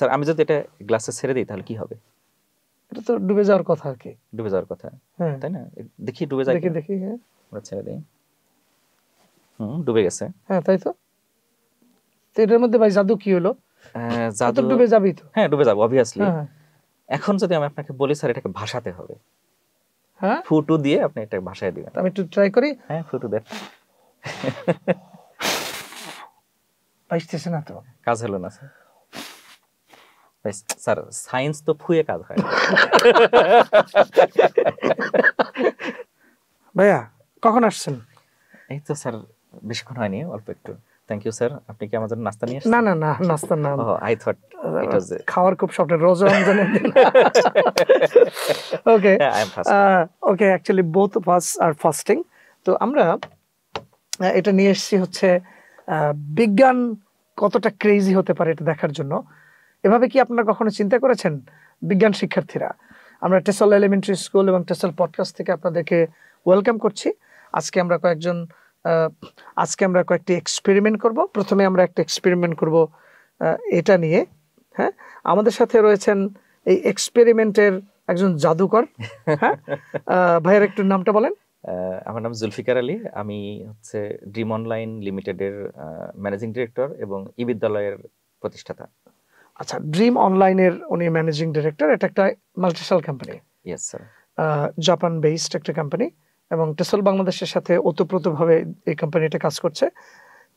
Sir আমি যদি এটা গ্লাসে ছেড়ে দিই তাহলে কি হবে? এটা তো ডুবে যাওয়ার কথা আর কি, ডুবে যাওয়ার কথা, হ্যাঁ তাই না? দেখি ডুবে যায়, দেখি হ্যাঁ আমরা ছেড়ে দিই, ডুবে গেছে। হ্যাঁ তাই তো। এটার মধ্যে ভাই জাদু কি হলো? জাদু ডুবে যাবি তো। হ্যাঁ ডুবে যাবো অবভিয়াসলি। হ্যাঁ এখন যদি আমি আপনাকে বলি স্যার এটাকে ভাসাতে হবে, হ্যাঁ ফুটু দিয়ে আপনি এটাকে ভাসায় দিবেন। আমি একটু ট্রাই করি। হ্যাঁ ফুটু দেন। পাইতেছে না তো, কাজ হলো না স্যার। স্যার সায়েন্স তো ফুয়ে কাজ হয়। ভাইয়া কখন আসছেন? এই তো স্যার বেশিক্ষণ হয়নি, অল্প একটু। Thank you sir. আপনি কি আমাদের নাস্তা নিয়ে আসছেন? না না না নাস্তা না, আই থট ইট ওয়াজ খাওয়ার খুব স্বপ্ন রোজা রমজানের দিন। Okay okay actually both of us are fasting. তো আমরা এটা নিয়ে এসেছি হচ্ছে বিজ্ঞান কতটা ক্রেজি হতে পারে এটা দেখার জন্য। এভাবে কি আপনারা কখনো চিন্তা করেছেন বিজ্ঞান শিক্ষার্থীরা? আমরা টেসল এলিমেন্টারি স্কুল এবং টেসল পডকাস্ট থেকে আপনাদেরকে ওয়েলকাম করছি। আজকে আমরা কয়েকটি এক্সপেরিমেন্ট করব। প্রথমে আমরা একটা এক্সপেরিমেন্ট করব এটা নিয়ে। হ্যাঁ, আমাদের সাথে রয়েছেন এই এক্সপেরিমেন্টের একজন জাদুকর। হ্যাঁ ভাইয়ের একটু নামটা বলেন। আমার নাম জুলফিকার আলী, আমি হচ্ছে ড্রিম অনলাইন লিমিটেডের ম্যানেজিং ডিরেক্টর এবং ই বিদ্যালয়ের প্রতিষ্ঠাতা। আচ্ছা, ড্রিম অনলাইনের উনি ম্যানেজিং ডিরেক্টর। এটা একটা multinational company. Yes sir. Japan based একটা কোম্পানি এবং টেসল বাংলাদেশের সাথে ওতপ্রোতভাবে এই কোম্পানিটা কাজ করছে।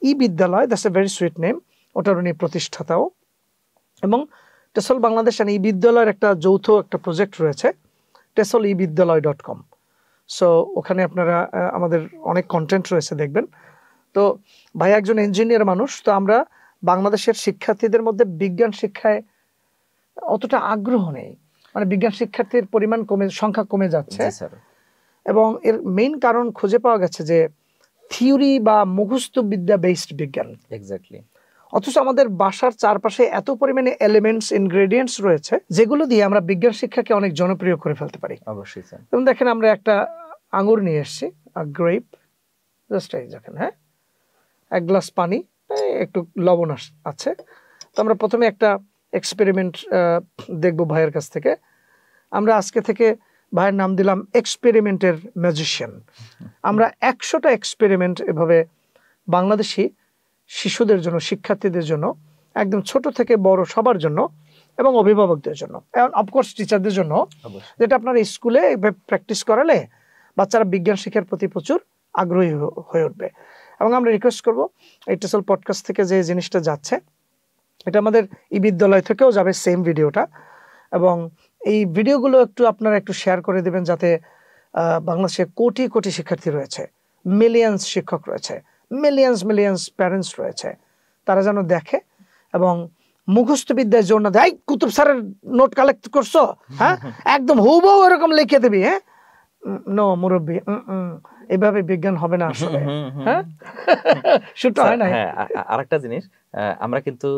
ই বিদ্যালয়, that's a very sweet name, ওটার উনি প্রতিষ্ঠাতাও। এবং টেসল বাংলাদেশ আর ই বিদ্যালয়ের একটা যৌথ একটা প্রজেক্ট রয়েছে, টেসল ebidyalay.com। সো ওখানে আপনারা আমাদের অনেক কন্টেন্ট রয়েছে দেখবেন। তো ভাই একজন ইঞ্জিনিয়ার মানুষ, তো আমরা বাংলাদেশের শিক্ষার্থীদের মধ্যে বিজ্ঞান শিক্ষায় অতটা আগ্রহ নেই, মানে বিজ্ঞান শিক্ষার্থীর পরিমাণ সংখ্যা কমে যাচ্ছে। এবং এর মেইন কারণ খুঁজে পাওয়া গেছে যে থিওরি বা মুখস্থ বিদ্যা বেসড বিজ্ঞান। এক্স্যাক্টলি। অথচ আমাদের বাসার চারপাশে এত পরিমাণে এলিমেন্টস, ইনগ্রেডিয়েন্টস রয়েছে যেগুলো দিয়ে আমরা বিজ্ঞান শিক্ষাকে অনেক জনপ্রিয় করে ফেলতে পারি। অবশ্যই স্যার। এবং দেখেন আমরা একটা আঙ্গুর নিয়ে এসেছি, গ্রেপ, জাস্ট এই দেখেন, হ্যাঁ, এক গ্লাস পানি, একটু লবণ আছে। তো আমরা প্রথমে একটা এক্সপেরিমেন্ট দেখব ভাইয়ের কাছ থেকে। আমরা আজকে থেকে ভাইয়ের নাম দিলাম এক্সপেরিমেন্টের ম্যাজিশিয়ান। আমরা 100টা এক্সপেরিমেন্ট এভাবে বাংলাদেশি শিশুদের জন্য, শিক্ষার্থীদের জন্য, একদম ছোট থেকে বড় সবার জন্য এবং অভিভাবকদের জন্য, এবং অফকোর্স টিচারদের জন্য, যেটা আপনার স্কুলে প্র্যাকটিস করালে বাচ্চারা বিজ্ঞান শিক্ষার প্রতি প্রচুর আগ্রহী হয়ে উঠবে। এবং আমরা রিকোয়েস্ট করব এই টেসল পডকাস্ট থেকে যে জিনিসটা যাচ্ছে এটা আমাদের ই বিদ্যালয় থেকেও যাবে সেম ভিডিওটা। এবং এই ভিডিওগুলো আপনারা একটু শেয়ার করে দেবেন, যাতে বাংলাদেশে কোটি কোটি শিক্ষার্থী রয়েছে, মিলিয়ন্স শিক্ষক রয়েছে, মিলিয়ন্স প্যারেন্টস রয়েছে, তারা যেন দেখে এবং মুখস্থ বিদ্যায় জোর না দেয়। কুতুব স্যারের নোট কালেক্ট করছো, হ্যাঁ একদম হুবহু এরকম লিখে দিবি, হ্যাঁ নো মুরব্বী, এইভাবে বিজ্ঞান হবে না আসলে। হ্যাঁ সেটা হয় না। আরেকটা জিনিস, আমরা কিন্তু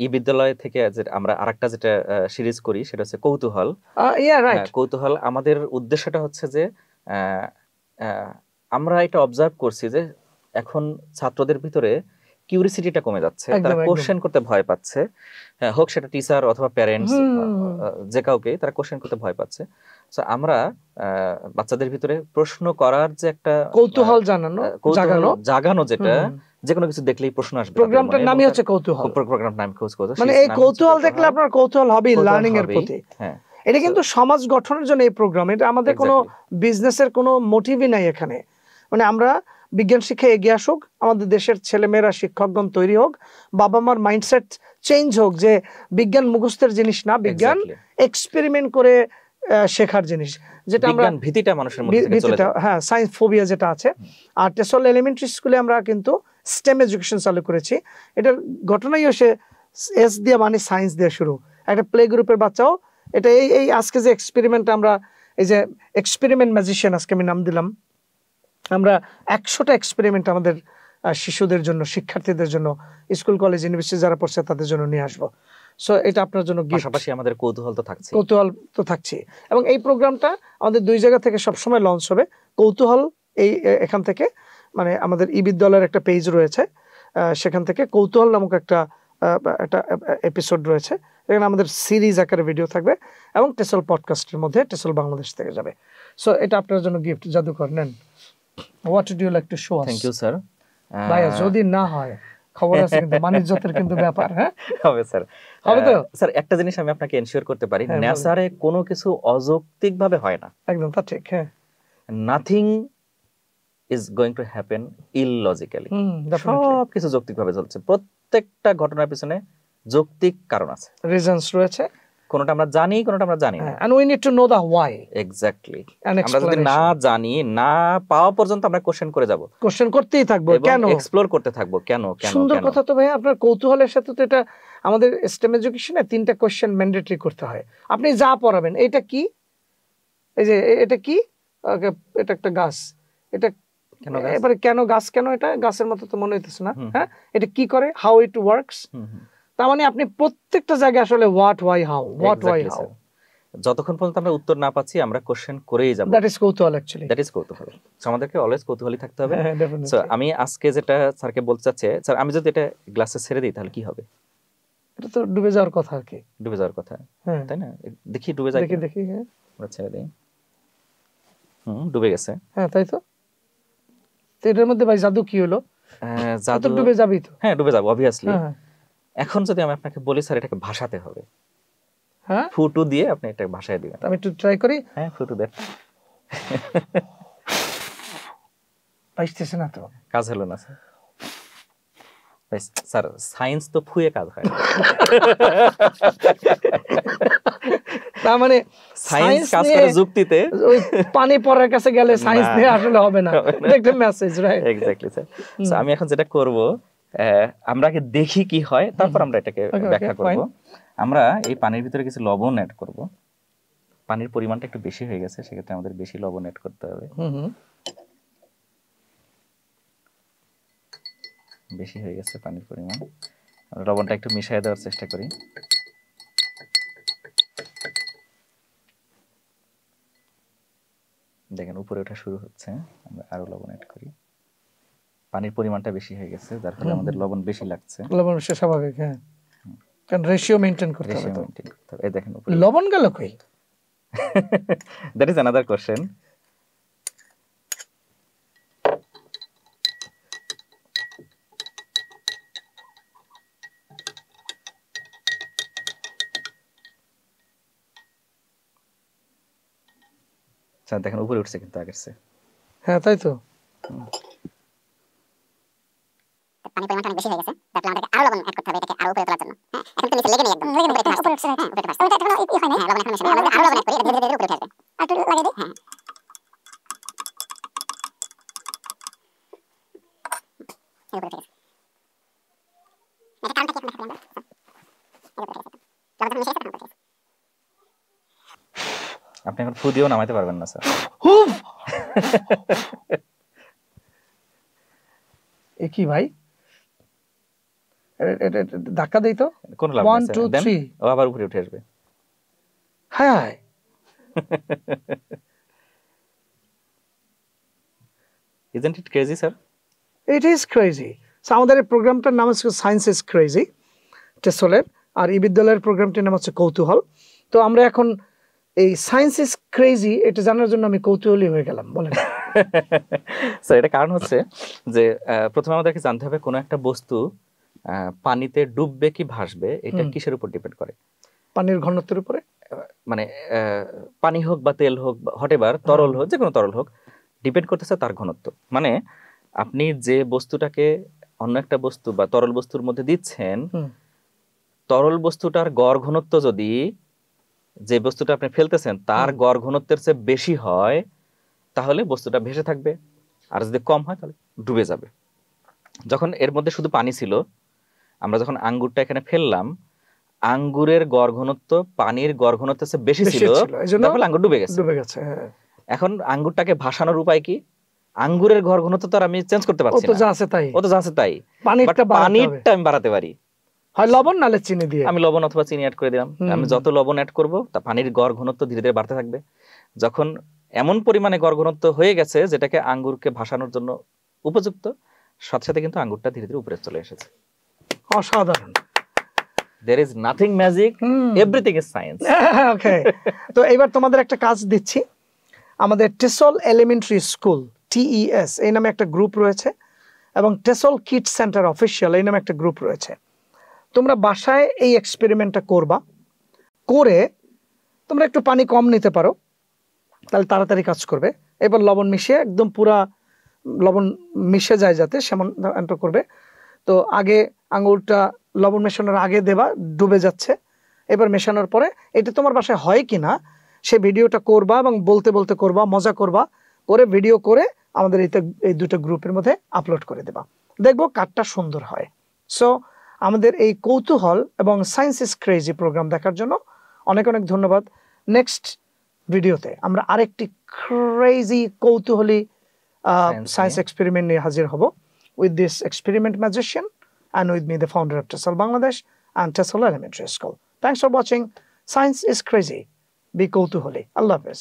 ই বিদ্যালয় থেকে আমরা আরেকটা যেটা সিরিজ করি সেটা হচ্ছে কৌতূহল। কৌতূহল আমাদের উদ্দেশ্যটা হচ্ছে যে আমরা এটা অবজার্ভ করছি যে এখন ছাত্রদের ভিতরে কিউরিসিটিটা কমে যাচ্ছে, তারা কোশ্চেন করতে ভয় পাচ্ছে, হোক সেটা টিচার অথবা প্যারেন্টস, যে কাউকে, তারা কোশ্চেন করতে ভয় পাচ্ছে। সো আমরা বাচ্চাদের ভিতরে প্রশ্ন করার যে একটা কৌতূহল জাগানো, যেটা যেকোনো কিছু দেখলেই প্রশ্ন আসবে। প্রোগ্রামটার নামই হচ্ছে কৌতূহল। প্রোগ্রাম নাম কৌতূহল, মানে এই কৌতূহল দেখলে আপনার কৌতূহল হবে লার্নিং এর প্রতি। হ্যাঁ, এটা কিন্তু সমাজ গঠনের জন্য এই প্রোগ্রাম। এটা আমাদের কোনো বিজনেসের কোনো মোটিভই নাই এখানে। মানে আমরা বিজ্ঞান শিক্ষা এগিয়ে আসুক, আমাদের দেশের ছেলেমেয়েরা শিক্ষকগণ তৈরি হোক, বাবা মার মাইন্ডসেট চেঞ্জ হোক যে বিজ্ঞান মুখস্থের জিনিস না, বিজ্ঞান এক্সপেরিমেন্ট করে শেখার জিনিস, যেটা আমরা ভীতিটা মানুষের মধ্যে থেকে চলে যায়। হ্যাঁ, সায়েন্স ফোবিয়া যেটা আছে। আর টেসল এলিমেন্টারি স্কুলে আমরা কিন্তু স্টেম এডুকেশন চালু করেছি। এটার ঘটনাই হচ্ছে এস দিয়ে মানে সায়েন্স দিয়ে শুরু, একটা প্লে গ্রুপের বাচ্চাও এটা এই আজকে যে এক্সপেরিমেন্ট, আমরা এই যে এক্সপেরিমেন্ট ম্যাজিশিয়ান আজকে আমি নাম দিলাম, আমরা 100টা এক্সপেরিমেন্ট আমাদের শিশুদের জন্য, শিক্ষার্থীদের জন্য, স্কুল কলেজ ইউনিভার্সিটি যারা পড়ছে তাদের জন্য নিয়ে আসবো। সো এটা আপনার জন্য পাশাপাশি আমাদের কৌতূহল তো থাকছে। এবং এই প্রোগ্রামটা আমাদের 2 জায়গা থেকে সবসময় লঞ্চ হবে। কৌতূহল এখান থেকে, মানে আমাদের ই বিদ্যালয়ের একটা পেজ রয়েছে, সেখান থেকে কৌতূহল নামক একটা একটা এপিসোড রয়েছে, এখানে আমাদের সিরিজ আকারে ভিডিও থাকবে এবং টেসল পডকাস্টের মধ্যে টেসল বাংলাদেশ থেকে যাবে। সো এটা আপনার জন্য গিফট, জাদুকর নেন। What would you like to show us? Thank you sir. ভাইয়া যদি না হয় খবর আছে কিন্তু বাণিজ্যতের কিন্তু ব্যাপার। হ্যাঁ হবে স্যার, হবে তো স্যার। একটা জিনিস আমি আপনাকে এনশিওর করতে পারি, নেসারে কোনো কিছু অযৌক্তিক ভাবে হয় না। একদম তা ঠিক। হ্যাঁ, nothing is going to happen illogically. সব কিছু যৌক্তিক ভাবে চলছে, প্রত্যেকটা ঘটনার পিছনে যৌক্তিক কারণ আছে, রিজনস রয়েছে। কোনটা আমরা জানি, কোনটা আমরা জানি না। and we need to know the why. Exactly. আমরা যদি না জানি, না পাওয়া পর্যন্ত আমরা কোশ্চেন করে যাব, কোশ্চেন করতেই থাকবো, কেন এক্সপ্লোর করতে থাকবো, কেন কেন। সুন্দর কথা তো ভাই, আপনার কৌতূহলের সাথে তো এটা আমাদের স্টেম এডুকেশনে 3টা কোশ্চেন ম্যান্ডেটরি করতে হয়। আপনি যা পড়াবেন, এটা কি, এই যে এটা কি, এটা একটা গাছ, এটা এবারে কেন গাছ, কেন এটা গাছের মতো তো মনে হইতেছে না, হ্যাঁ এটা কি করে, হাউ ইট ওয়ার্কস। তার মানে আপনি প্রত্যেকটা জায়গায় আসলে what why how, what why how, যতক্ষণ পর্যন্ত আমরা উত্তর না পাচ্ছি আমরা কোশ্চেন করেই যাব। দ্যাট ইজ কৌতূহল অ্যাকচুয়ালি, দ্যাট ইজ কৌতূহল। সো আমাদেরকে অলওয়েজ কৌতূহলী থাকতে হবে। সো আমি আজকে যেটা স্যারকে বলতে চাচ্ছি, স্যার আমি যদি এটা গ্লাসে ছেড়ে দিই তাহলে কি হবে? এটা তো ডুবে যাওয়ার কথা আর কি, ডুবে যাওয়ার কথা, তাই না? দেখি ডুবে যায়, দেখি দেখি। হ্যাঁ আমরা ছেড়ে দেই, ডুবে গেছে। হ্যাঁ তাই তো। এটার মধ্যে ভাই জাদু কি হলো? জাদু ডুবে যাবেই তো। হ্যাঁ ডুবে যাবো অবভিয়াসলি। এখন যদি আমি আপনাকে বলি স্যার এটাকে ভাষাতে হবে, হ্যাঁ ফুটু দিয়ে আপনি এটা ভাষায় দিবেন। আমি একটু ট্রাই করি। হ্যাঁ ফুটু দেন। পাইতেছে না তো, কাজ হলো না স্যার। স্যার সায়েন্স তো ফুয়ে কাজ হয় না। তার মানে সায়েন্স কাজ করে যুক্তিতে, ওই পানি পড়ার কাছে গেলে সায়েন্স দিয়ে আসলে হবে না। এটা একটা message, right? Exactly sir. So আমি এখন যেটা করব, আমরা আগে দেখি কি হয়, তারপর আমরা এটাকে ব্যাখ্যা করব। আমরা এই পানির ভিতরে কিছু লবণ অ্যাড করব। পানির পরিমাণটা একটু বেশি হয়ে গেছে, সেক্ষেত্রে আমাদের বেশি লবণ অ্যাড করতে হবে। বেশি হয়ে গেছে পানির পরিমাণ, আমরা লবণটা একটু মিশিয়ে দেওয়ার চেষ্টা করি। দেখেন উপরে ওঠা শুরু হচ্ছে, আমরা আরো লবণ অ্যাড করি। পানির পরিমাণটা বেশি হয়ে গেছে, যার ফলে আমাদের লবণ বেশি লাগছে। লবণ বেশি স্বাভাবিক, হ্যাঁ, কারণ রেশিও মেইনটেইন করতে হবে। এই দেখেন লবণ গেল কই? That is another question. আচ্ছা দেখেন উপরে উঠছে কিন্তু আগের চেয়ে। হ্যাঁ তাই তো। পানির পরিমাণটা অনেক বেশি হয়ে গেছে, তারপর আমাদেরকে আরো লবণ অ্যাড করতে হবে এটাকে আরো উপরে তোলার জন্য। হ্যাঁ এখন তো নিচে লেগে নেই, একদম উপরে উঠছে, উপরে উঠছে, হ্যাঁ উপরে উঠছে। ওটা এখনো ই হয় না, লবণ এখনো মিশে না। আমরা আরো লবণ অ্যাড করি, এটা ধীরে ধীরে উপরে উঠে আসবে। আর একটু লাগিয়ে দিই। হ্যাঁ উপরে উঠে গেছে। এটা কারণটা কি এখন দেখাবো আমরা। লবণ মিশে গেছে, তখন উঠে গেছে। আপনি এখন ফু দিয়েও নামাইতে পারবেন না স্যার। এ কি ভাই, ধাক্কা দেই তো। কোন লাভ নাই স্যার, দেন ও আবার উপরে উঠে আসবে। হ্যাঁ Isn't it crazy sir? It is crazy. So আমাদের এই প্রোগ্রামটার নাম হচ্ছে সায়েন্স ইজ ক্রেজি টেসলের, আর এই বিদ্যালয়ের প্রোগ্রামটির নাম হচ্ছে কৌতূহল। তো আমরা এখন এই সায়েন্স ইজ ক্রেজি এটা জানার জন্য আমি কৌতূহলী হয়ে গেলাম। বলেন স্যার, এটা কারণ হচ্ছে যে প্রথমে আমাদেরকে জানতে হবে কোনো একটা বস্তু পানিতে ডুববে কি ভাসবে, এটা কিসের উপর ডিপেন্ড করে? পানির ঘনত্বের উপরে। মানে পানি হোক বা তেল হোক বা হটেবার তরল হোক, যে কোনো তরল হোক, ডিপেন্ড করতেছে তার ঘনত্ব। মানে আপনি যে বস্তুটাকে অন্য একটা বস্তু বা তরল বস্তুর মধ্যে দিচ্ছেন, তরল বস্তুটার গড় ঘনত্ব যদি যে বস্তুটা আপনি ফেলতেছেন তার গড় ঘনত্বের চেয়ে বেশি হয়, তাহলে বস্তুটা ভেসে থাকবে, আর যদি কম হয় তাহলে ডুবে যাবে। যখন এর মধ্যে শুধু পানি ছিল, আমরা যখন আঙ্গুরটা এখানে ফেললাম, আঙ্গুরের গড় ঘনত্ব পানির গড় ঘনত্বের চেয়ে বেশি ছিল, তাহলে আঙ্গুর ডুবে গেছে। এখন আঙ্গুরটাকে ভাসানোর উপায় কি? আঙ্গুরের গড় ঘনত্ব তো আর আমি চেঞ্জ করতে পারছি না, ও তো যা আছে তাই। পানিরটা আমি বাড়াতে পারি, হয় লবণ নালে চিনি দিয়ে। আমি লবণ অথবা চিনি অ্যাড করে দিলাম। আমি যত লবণ অ্যাড করব তা পানির গড় ঘনত্ব ধীরে ধীরে বাড়তে থাকবে। যখন এমন পরিমাণে গড় ঘনত্ব হয়ে গেছে যেটাকে আঙ্গুরকে ভাসানোর জন্য উপযুক্ত, সাথে সাথে কিন্তু আঙ্গুরটা ধীরে ধীরে উপরে চলে এসেছে। অসাধারণ। there is nothing magic, everything is science. ওকে, তো এবার তোমাদের একটা কাজ দিচ্ছি। আমাদের টেসল এলিমেন্টারি স্কুল TES এই নামে একটা গ্রুপ রয়েছে এবং টেসল কিড সেন্টার অফিসিয়াল এই নামে একটা গ্রুপ রয়েছে। তোমরা বাসায় এই এক্সপেরিমেন্টটা করবা, করে তোমরা একটু পানি কম নিতে পারো, তাহলে তাড়াতাড়ি কাজ করবে। এবার লবণ মিশিয়ে একদম পুরা লবণ মিশে যায় যাতে সেমন করবে। তো আগে আঙুরটা লবণ মেশানোর আগে দেবা, ডুবে যাচ্ছে। এবার মেশানোর পরে এটা তোমার বাসায় হয় কিনা সে ভিডিওটা করবা এবং বলতে বলতে করবা, মজা করবা, করে ভিডিও করে আমাদের এই দুটো গ্রুপের মধ্যে আপলোড করে দেবা, দেখবো কারটা সুন্দর হয়। সো আমাদের এই কৌতূহল এবং সায়েন্স ইজ ক্রেজি প্রোগ্রাম দেখার জন্য অনেক অনেক ধন্যবাদ। নেক্সট ভিডিওতে আমরা আরেকটি ক্রেজি কৌতূহলী সায়েন্স এক্সপেরিমেন্ট নিয়ে হাজির হব, with this experiment magician and with me the founder of TESOL Bangladesh and TESOL Elementary School. Thanks for watching. Science is crazy. Be কৌতূহলী। আল্লাহ হাফেজ।